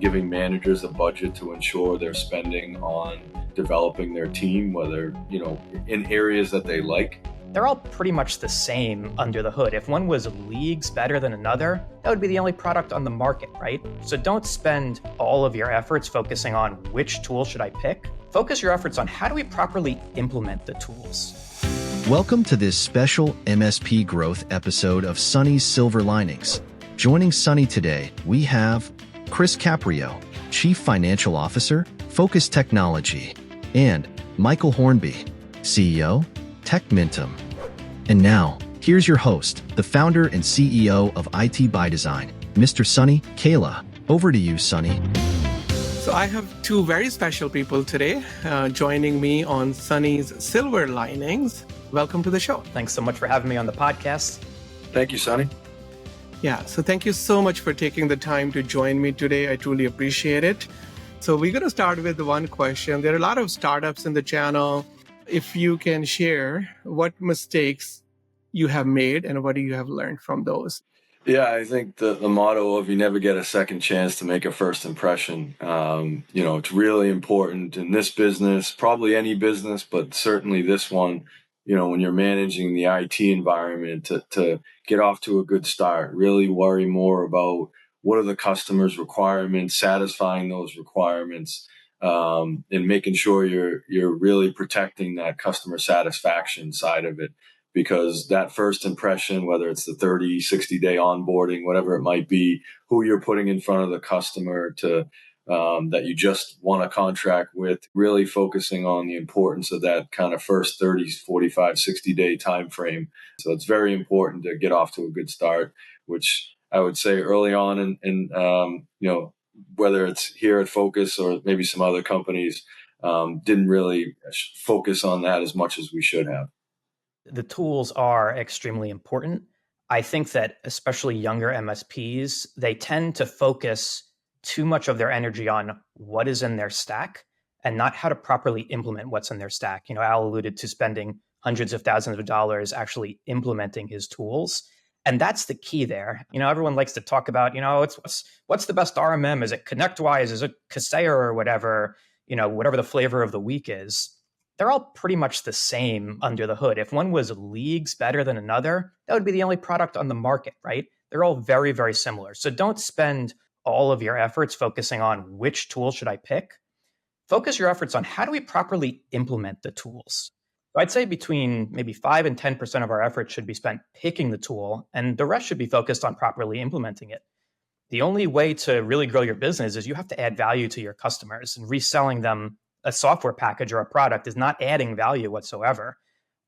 giving managers a budget to ensure they're spending on developing their team, whether, in areas that they like. They're all pretty much the same under the hood. If one was leagues better than another, that would be the only product on the market, right? So don't spend all of your efforts focusing on which tool should I pick. Focus your efforts on how do we properly implement the tools. Welcome to this special MSP growth episode of Sunny's Silver Linings. Joining Sunny today, we have Chris Caprio, Chief Financial Officer, Focus Technology, and Michael Hornby, CEO, TechMintum. And now, here's your host, the founder and CEO of IT by Design, Mr. Sunny Kaila. Over to you, Sunny. So I have two very special people today joining me on Sunny's Silver Linings. Welcome to the show. Thanks so much for having me on the podcast. Thank you, Sunny. Yeah, so thank you so much for taking the time to join me today. I truly appreciate it. So we're going to start with one question. There are a lot of startups in the channel. If you can share what mistakes you have made and what you have learned from those. Yeah, I think the motto of you never get a second chance to make a first impression. It's really important in this business, probably any business, but certainly this one, when you're managing the IT environment to get off to a good start, really worry more about what are the customer's requirements, satisfying those requirements, and making sure you're really protecting that customer satisfaction side of it. Because that first impression, whether it's the 30, 60-day onboarding, whatever it might be, who you're putting in front of the customer to that you just want a contract with, really focusing on the importance of that kind of first 30, 45, 60-day time frame. So it's very important to get off to a good start, which I would say early on in whether it's here at Focus or maybe some other companies, didn't really focus on that as much as we should have. The tools are extremely important. I think that especially younger MSPs, they tend to focus too much of their energy on what is in their stack and not how to properly implement what's in their stack. Al alluded to spending hundreds of thousands of dollars actually implementing his tools. And that's the key there. Everyone likes to talk about, what's the best RMM? Is it ConnectWise? Is it Kaseya or whatever, whatever the flavor of the week is. They're all pretty much the same under the hood. If one was leagues better than another, that would be the only product on the market, right? They're all very, very similar. So don't spend all of your efforts focusing on which tool should I pick. Focus your efforts on how do we properly implement the tools. So I'd say between maybe 5 and 10% of our efforts should be spent picking the tool, and the rest should be focused on properly implementing it. The only way to really grow your business is you have to add value to your customers, and reselling them a software package or a product is not adding value whatsoever.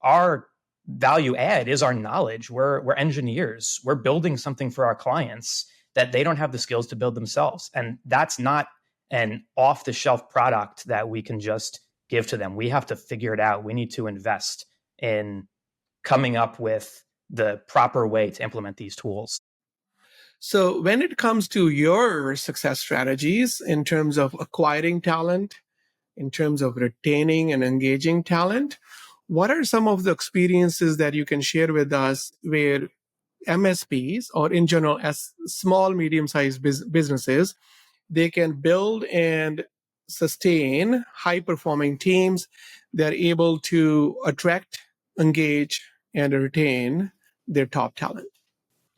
Our value add is our knowledge. We're engineers. We're building something for our clients that they don't have the skills to build themselves. And that's not an off-the-shelf product that we can just give to them. We have to figure it out. We need to invest in coming up with the proper way to implement these tools. So when it comes to your success strategies in terms of acquiring talent, in terms of retaining and engaging talent, what are some of the experiences that you can share with us where MSPs, or in general as small, medium-sized businesses, they can build and sustain high-performing teams? They're able to attract, engage, and retain their top talent.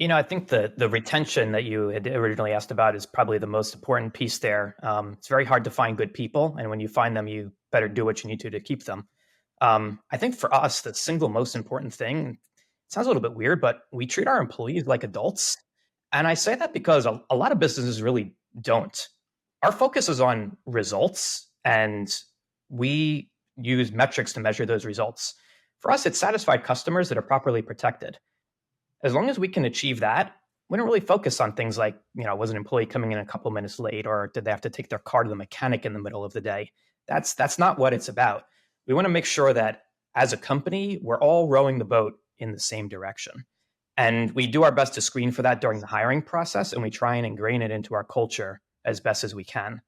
I think the retention that you had originally asked about is probably the most important piece there. It's very hard to find good people. And when you find them, you better do what you need to keep them. I think for us, the single most important thing, it sounds a little bit weird, but we treat our employees like adults. And I say that because a lot of businesses really don't. Our focus is on results, and we use metrics to measure those results. For us, it's satisfied customers that are properly protected. As long as we can achieve that, we don't really focus on things like, was an employee coming in a couple minutes late, or did they have to take their car to the mechanic in the middle of the day? That's not what it's about. We want to make sure that as a company, we're all rowing the boat in the same direction. And we do our best to screen for that during the hiring process, and we try and ingrain it into our culture as best as we can.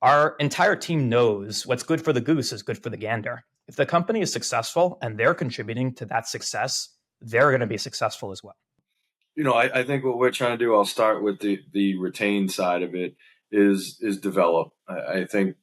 Our entire team knows what's good for the goose is good for the gander. If the company is successful and they're contributing to that success, they're going to be successful as well. I think what we're trying to do, I'll start with the retain side of it, is develop. I think,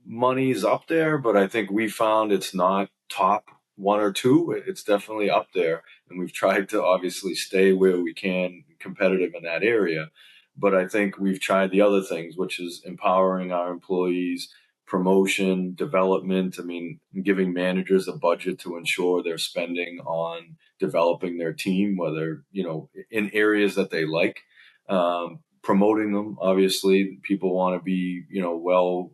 money's up there, but I think we found it's not top one or two. It's definitely up there. And we've tried to obviously stay where we can competitive in that area. But I think we've tried the other things, which is empowering our employees, promotion, development. I mean, giving managers a budget to ensure they're spending on developing their team, whether, in areas that they like, promoting them. Obviously, people want to be, well,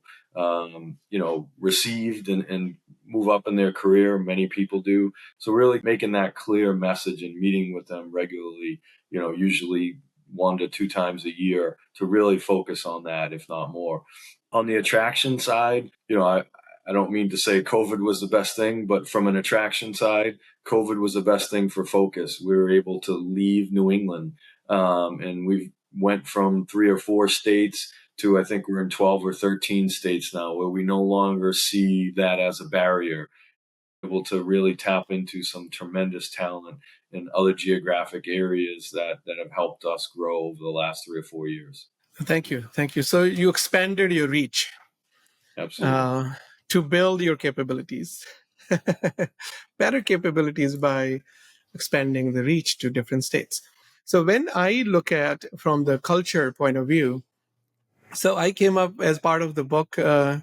received and move up in their career. Many people do. So really making that clear message and meeting with them regularly, usually 1 to 2 times a year to really focus on that, if not more. On the attraction side, I don't mean to say COVID was the best thing, but from an attraction side, COVID was the best thing for focus. We were able to leave New England, and we went from 3 or 4 states to, I think we're in 12 or 13 states now, where we no longer see that as a barrier. Able to really tap into some tremendous talent in other geographic areas that have helped us grow over the last 3 or 4 years. Thank you. Thank you. So you expanded your reach Absolutely. To build your capabilities, better capabilities by expanding the reach to different states. So when I look at from the culture point of view, so I came up as part of the book. I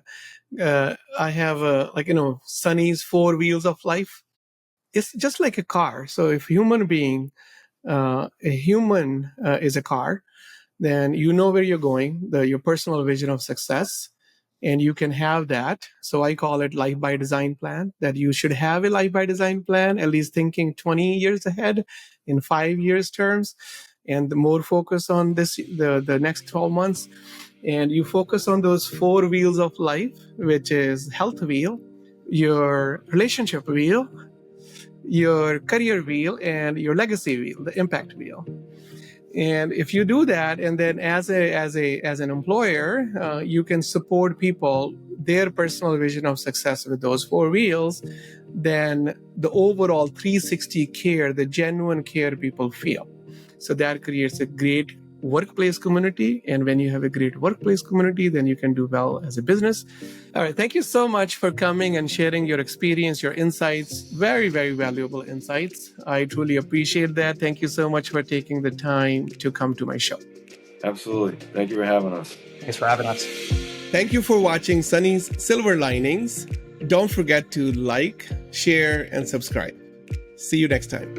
have Sunny's 4 wheels of life. It's just like a car. So if a human is a car, then you know where you're going, your personal vision of success, and you can have that. So I call it life by design plan, that you should have a life by design plan, at least thinking 20 years ahead in 5 years terms, and the more focus on the next 12 months. And you focus on those 4 wheels of life, which is health wheel, your relationship wheel, your career wheel, and your legacy wheel, the impact wheel. And if you do that, and then as an employer, you can support people, their personal vision of success with those 4 wheels, then the overall 360 care, the genuine care people feel. So that creates a great workplace community. And when you have a great workplace community, then you can do well as a business. All right. Thank you so much for coming and sharing your experience, your insights. Very, very valuable insights. I truly appreciate that. Thank you so much for taking the time to come to my show. Absolutely. Thank you for having us. Thanks for having us. Thank you for watching Sunny's Silver Linings. Don't forget to like, share, and subscribe. See you next time.